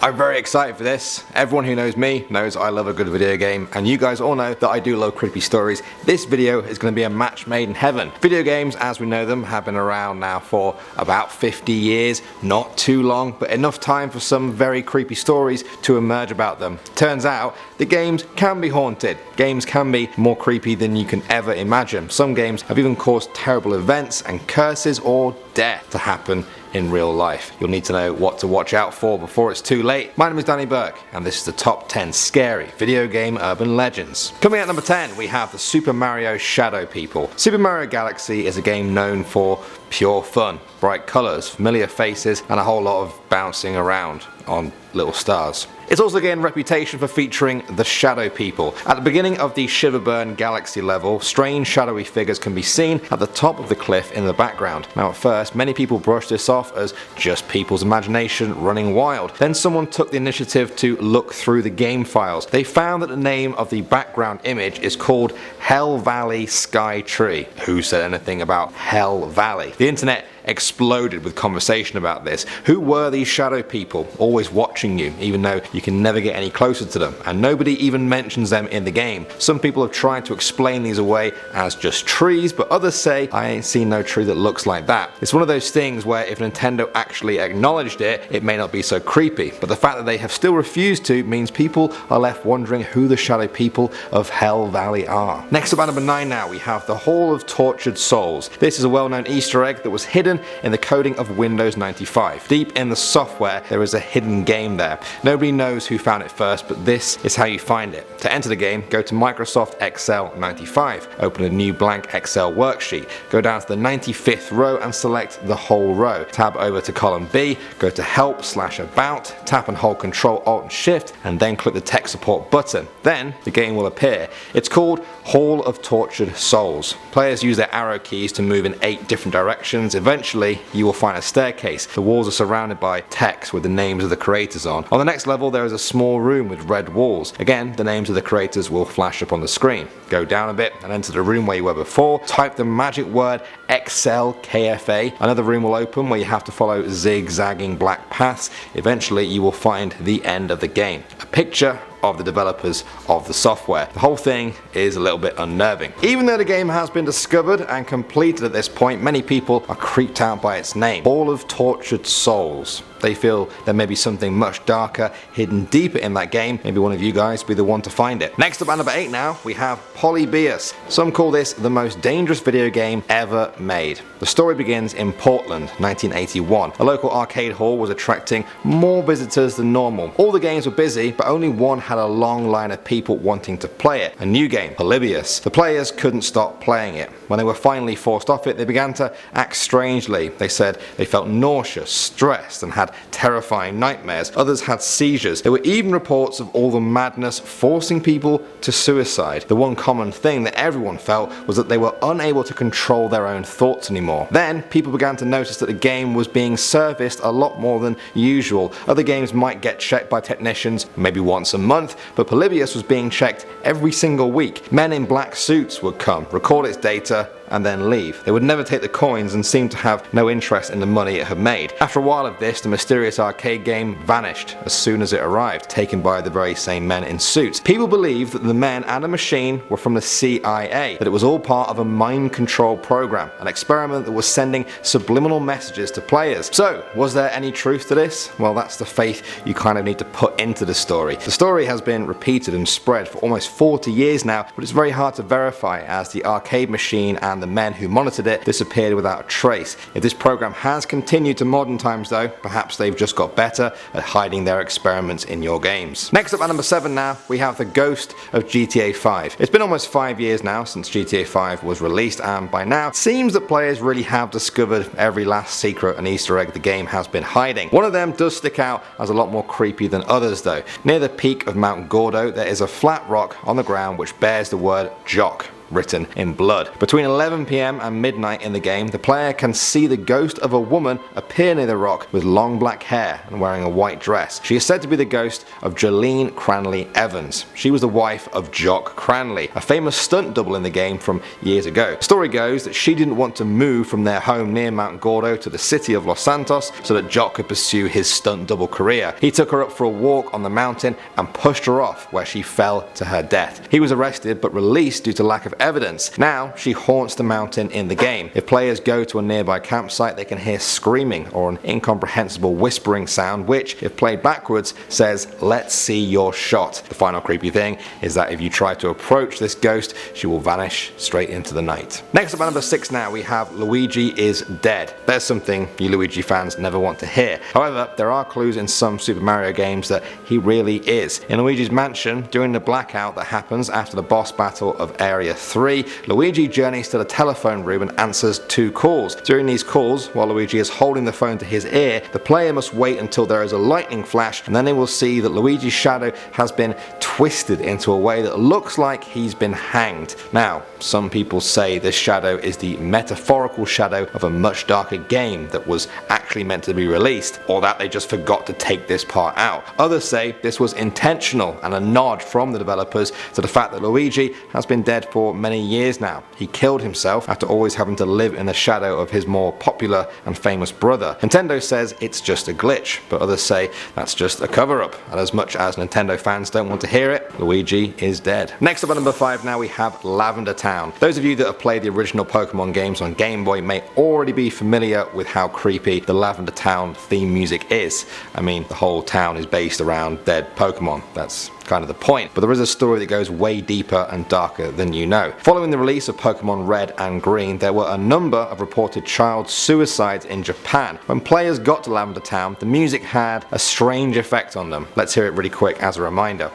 I'm very excited for this. Everyone who knows me knows I love a good video game, and you guys all know that I do love creepy stories. This video is going to be a match made in heaven. Video games, as we know them, have been around now for about 50 years. Not too long, but enough time for some very creepy stories to emerge about them. Turns out the games can be haunted. Games can be more creepy than you can ever imagine. Some games have even caused terrible events and curses or death to happen in real life. You'll need to know what to watch out for before it's too late. My name is Danny Burke, and this is the top 10 scary video game urban legends. Coming at number 10, we have the Super Mario Shadow People. Super Mario Galaxy is a game known for pure fun, bright colours, familiar faces, and a whole lot of bouncing around on little stars. It's also gained a reputation for featuring the Shadow People. At the beginning of the Shiverburn Galaxy level, strange shadowy figures can be seen at the top of the cliff in the background. Now at first, many people brushed this off as just people's imagination running wild. Then someone took the initiative to look through the game files. They found that the name of the background image is called Hell Valley Sky Tree. Who said anything about Hell Valley? The internet exploded with conversation about this. Who were these shadow people always watching you, even though you can never get any closer to them, and nobody even mentions them in the game? Some people have tried to explain these away as just trees, but others say, I ain't seen no tree that looks like that. It's one of those things where if Nintendo actually acknowledged it, it may not be so creepy, but the fact that they have still refused to means people are left wondering who the shadow people of Hell Valley are. Next up at number 9 now, we have the Hall of Tortured Souls. This is a well-known Easter egg that was hidden in the coding of Windows 95. Deep in the software, there is a hidden game there. Nobody knows who found it first, but this is how you find it. To enter the game, go to Microsoft Excel 95, open a new blank Excel worksheet, go down to the 95th row and select the whole row. Tab over to column B, go to Help/About, tap and hold Control Alt and Shift, and then click the tech support button. Then the game will appear. It's called Hall of Tortured Souls. Players use their arrow keys to move in 8 different directions. Eventually, you will find a staircase. The walls are surrounded by text with the names of the creators on. On the next level, there is a small room with red walls. Again, the names of the creators will flash up on the screen. Go down a bit and enter the room where you were before. Type the magic word XLKFA. Another room will open where you have to follow zigzagging black paths. Eventually, you will find the end of the game. A picture of the developers of the software. The whole thing is a little bit unnerving. Even though the game has been discovered and completed at this point, many people are creeped out by its name. Hall of Tortured Souls. They feel there may be something much darker hidden deeper in that game. Maybe one of you guys be the one to find it. Next up at number 8 now, we have Polybius. Some call this the most dangerous video game ever made. The story begins in Portland, 1981. A local arcade hall was attracting more visitors than normal. All the games were busy, but only one had a long line of people wanting to play it. A new game, Polybius. The players couldn't stop playing it. When they were finally forced off it, they began to act strangely. They said they felt nauseous, stressed, and had terrifying nightmares. Others had seizures. There were even reports of all the madness forcing people to suicide. The one common thing that everyone felt was that they were unable to control their own thoughts anymore. Then people began to notice that the game was being serviced a lot more than usual. Other games might get checked by technicians maybe once a month, but Polybius was being checked every single week. Men in black suits would come, record its data, and then leave. They would never take the coins and seemed to have no interest in the money it had made. After a while of this, the mysterious arcade game vanished as soon as it arrived, taken by the very same men in suits. People believed that the men and a machine were from the CIA, that it was all part of a mind control program, an experiment that was sending subliminal messages to players. So, was there any truth to this? Well, that's the faith you kind of need to put into the story. The story has been repeated and spread for almost 40 years now, but it's very hard to verify as the arcade machine and the men who monitored it disappeared without a trace. If this program has continued to modern times though, perhaps they've just got better at hiding their experiments in your games. Next up at number 7 now, we have the ghost of GTA 5. It's been almost 5 years now since GTA 5 was released, and by now it seems that players really have discovered every last secret and Easter egg the game has been hiding. One of them does stick out as a lot more creepy than others though. Near the peak of Mount Gordo there is a flat rock on the ground which bears the word Jock. written in blood. Between 11 PM and midnight in the game, the player can see the ghost of a woman appear near the rock with long black hair and wearing a white dress. She is said to be the ghost of Jolene Cranley Evans. She was the wife of Jock Cranley, a famous stunt double in the game from years ago. The story goes that she didn't want to move from their home near Mount Gordo to the city of Los Santos so that Jock could pursue his stunt double career. He took her up for a walk on the mountain and pushed her off, where she fell to her death. He was arrested but released due to lack of evidence. Now she haunts the mountain in the game. If players go to a nearby campsite, they can hear screaming or an incomprehensible whispering sound which, if played backwards, says, "Let's see your shot." The final creepy thing is that if you try to approach this ghost, she will vanish straight into the night. Next up at number 6 now, we have Luigi Is Dead. There's something you Luigi fans never want to hear. However, there are clues in some Super Mario games that he really is. In Luigi's Mansion, during the blackout that happens after the boss battle of Area 3, Luigi journeys to the telephone room and answers 2 calls. During these calls, while Luigi is holding the phone to his ear, the player must wait until there is a lightning flash, and then they will see that Luigi's shadow has been twisted into a way that looks like he's been hanged. Now, some people say this shadow is the metaphorical shadow of a much darker game that was actually meant to be released, or that they just forgot to take this part out. Others say this was intentional and a nod from the developers to the fact that Luigi has been dead for many years now. He killed himself after always having to live in the shadow of his more popular and famous brother. Nintendo says it's just a glitch, but others say that's just a cover-up, and as much as Nintendo fans don't want to hear it, Luigi is dead. Next up at number 5 now, we have Lavender Town. Those of you that have played the original Pokemon games on Game Boy may already be familiar with how creepy the Lavender Town theme music is. I mean, the whole town is based around dead Pokemon. That's kind of the point, but there is a story that goes way deeper and darker than you know. Following the release of Pokemon Red and Green, there were a number of reported child suicides in Japan. When players got to Lavender Town, the music had a strange effect on them. Let's hear it really quick as a reminder.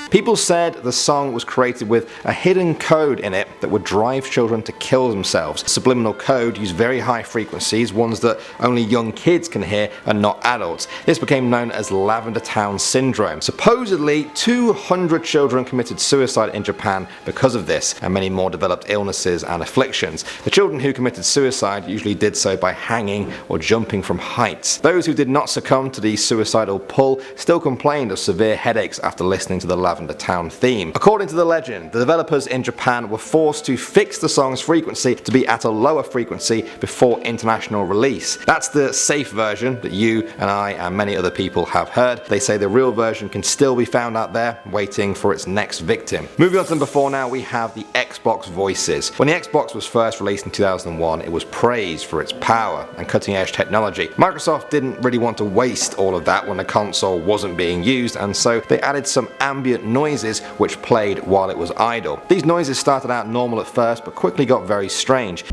People said the song was created with a hidden code in it that would drive children to kill themselves. Subliminal code used very high frequencies, ones that only young kids can hear and not adults. This became known as Lavender Town Syndrome. Supposedly, 200 children committed suicide in Japan because of this, and many more developed illnesses and afflictions. The children who committed suicide usually did so by hanging or jumping from heights. Those who did not succumb to the suicidal pull still complained of severe headaches after listening to the Lavender Town theme. According to the legend, the developers in Japan were forced to fix the song's frequency to be at a lower frequency before international release. That's the safe version that you and I and many other people have heard. They say the real version can still be found out there, waiting for its next victim. Moving on to number 4 now, we have the Xbox Voices. When the Xbox was first released in 2001, it was praised for its power and cutting-edge technology. Microsoft didn't really want to waste all of that when the console wasn't being used, and so they added some ambient noises which played while it was idle. These noises started out normal at first but quickly got very strange.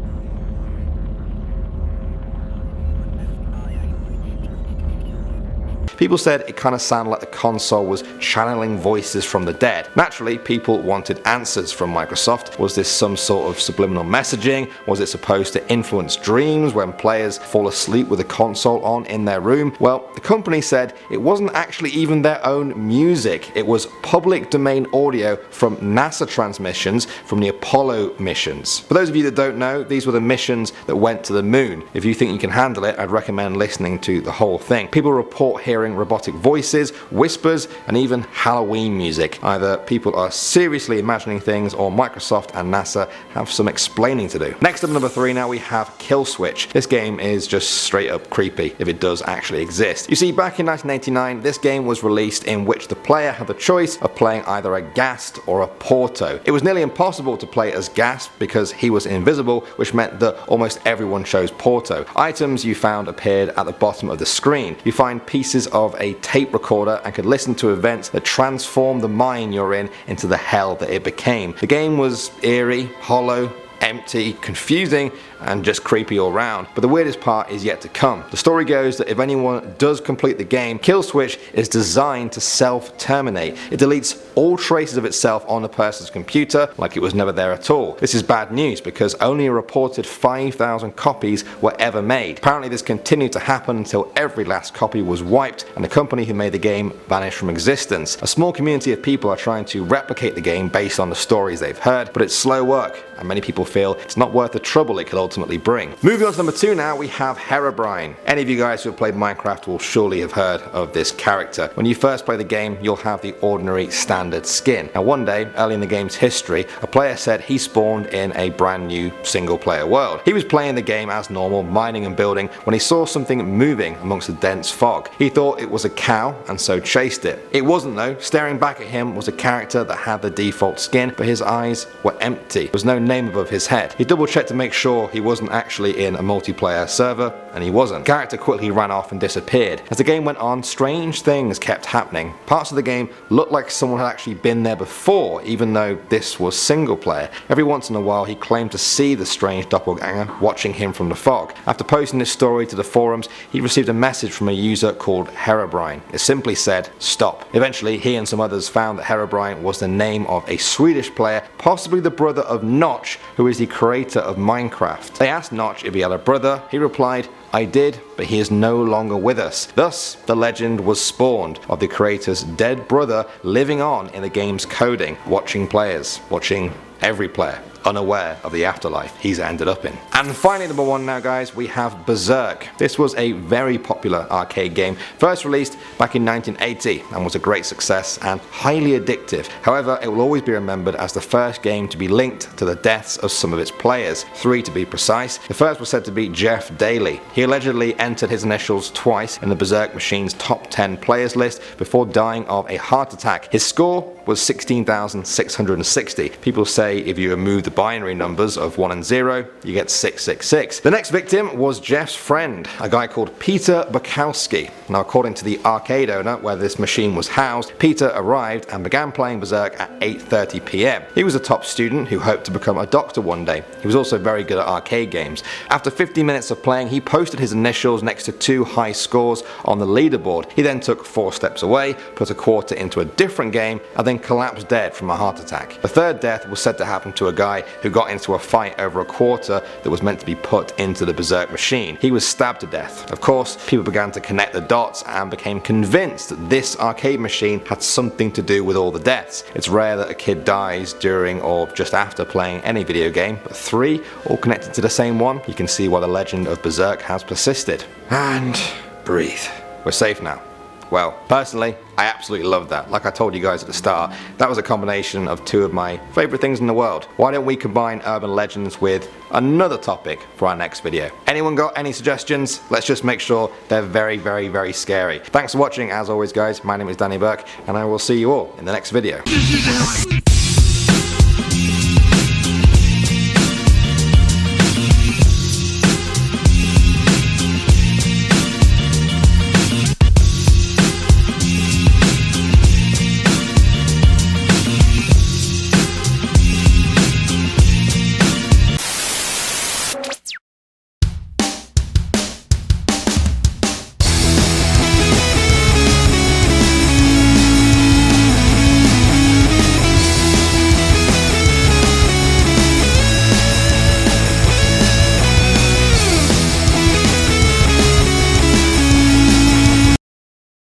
People said it kind of sounded like the console was channeling voices from the dead. Naturally, people wanted answers from Microsoft. Was this some sort of subliminal messaging? Was it supposed to influence dreams when players fall asleep with the console on in their room? Well, the company said it wasn't actually even their own music. It was public domain audio from NASA transmissions from the Apollo missions. For those of you that don't know, these were the missions that went to the moon. If you think you can handle it, I'd recommend listening to the whole thing. People report hearing robotic voices, whispers, and even Halloween music. Either people are seriously imagining things, or Microsoft and NASA have some explaining to do. Next up, number 3 now, we have Killswitch. This game is just straight up creepy, if it does actually exist. You see, back in 1989, this game was released in which the player had the choice of playing either a Ghast or a Porto. It was nearly impossible to play as Ghast because he was invisible, which meant that almost everyone chose Porto. Items you found appeared at the bottom of the screen. You find pieces of a tape recorder and could listen to events that transformed the mine you're in into the hell that it became. The game was eerie, hollow, empty, confusing, and just creepy all round. But the weirdest part is yet to come. The story goes that if anyone does complete the game, Killswitch is designed to self-terminate. It deletes all traces of itself on the person's computer like it was never there at all. This is bad news because only a reported 5,000 copies were ever made. Apparently this continued to happen until every last copy was wiped and the company who made the game vanished from existence. A small community of people are trying to replicate the game based on the stories they've heard, but it's slow work and many people feel it's not worth the trouble it could ultimately bring. Moving on to number 2 now, we have Herobrine. Any of you guys who have played Minecraft will surely have heard of this character. When you first play the game, you'll have the ordinary standard skin. Now one day, early in the game's history, a player said he spawned in a brand new single player world. He was playing the game as normal, mining and building, when he saw something moving amongst the dense fog. He thought it was a cow and so chased it. It wasn't though. Staring back at him was a character that had the default skin, but his eyes were empty. There was no name above his head. He double checked to make sure he wasn't actually in a multiplayer server, and he wasn't. The character quickly ran off and disappeared. As the game went on, strange things kept happening. Parts of the game looked like someone had actually been there before, even though this was single player. Every once in a while he claimed to see the strange doppelganger watching him from the fog. After posting this story to the forums, he received a message from a user called Herobrine. It simply said, "Stop." Eventually he and some others found that Herobrine was the name of a Swedish player, possibly the brother of Notch, who is the creator of Minecraft. They asked Notch if he had a brother. He replied, "I did, but he is no longer with us." Thus, the legend was spawned of the creator's dead brother living on in the game's coding, watching players, watching every player, unaware of the afterlife he's ended up in. And finally, number 1 now guys, we have Berzerk. This was a very popular arcade game, first released back in 1980 and was a great success and highly addictive. However, it will always be remembered as the first game to be linked to the deaths of some of its players, 3 to be precise. The first was said to be Jeff Daly. He allegedly entered his initials twice in the Berzerk machine's top 10 players list before dying of a heart attack. His score was 16,660. People say if you remove the binary numbers of 1 and 0, you get 666. The next victim was Jeff's friend, a guy called Peter Bukowski. Now according to the arcade owner where this machine was housed, Peter arrived and began playing Berzerk at 8:30 p.m. He was a top student who hoped to become a doctor one day. He was also very good at arcade games. After 50 minutes of playing, he posted his initials next to 2 high scores on the leaderboard. He then took 4 steps away, put a quarter into a different game, and then collapsed dead from a heart attack. The third death was said to happen to a guy who got into a fight over a quarter that was meant to be put into the Berzerk machine. He was stabbed to death. Of course, people began to connect the dots and became convinced that this arcade machine had something to do with all the deaths. It's rare that a kid dies during or just after playing any video game, but 3 all connected to the same one. You can see why the legend of Berzerk has persisted. And breathe. We're safe now. Well, personally, I absolutely love that. Like I told you guys at the start, that was a combination of 2 of my favourite things in the world. Why don't we combine urban legends with another topic for our next video? Anyone got any suggestions? Let's just make sure they're very, very, very scary. Thanks for watching as always guys, my name is Danny Burke and I will see you all in the next video.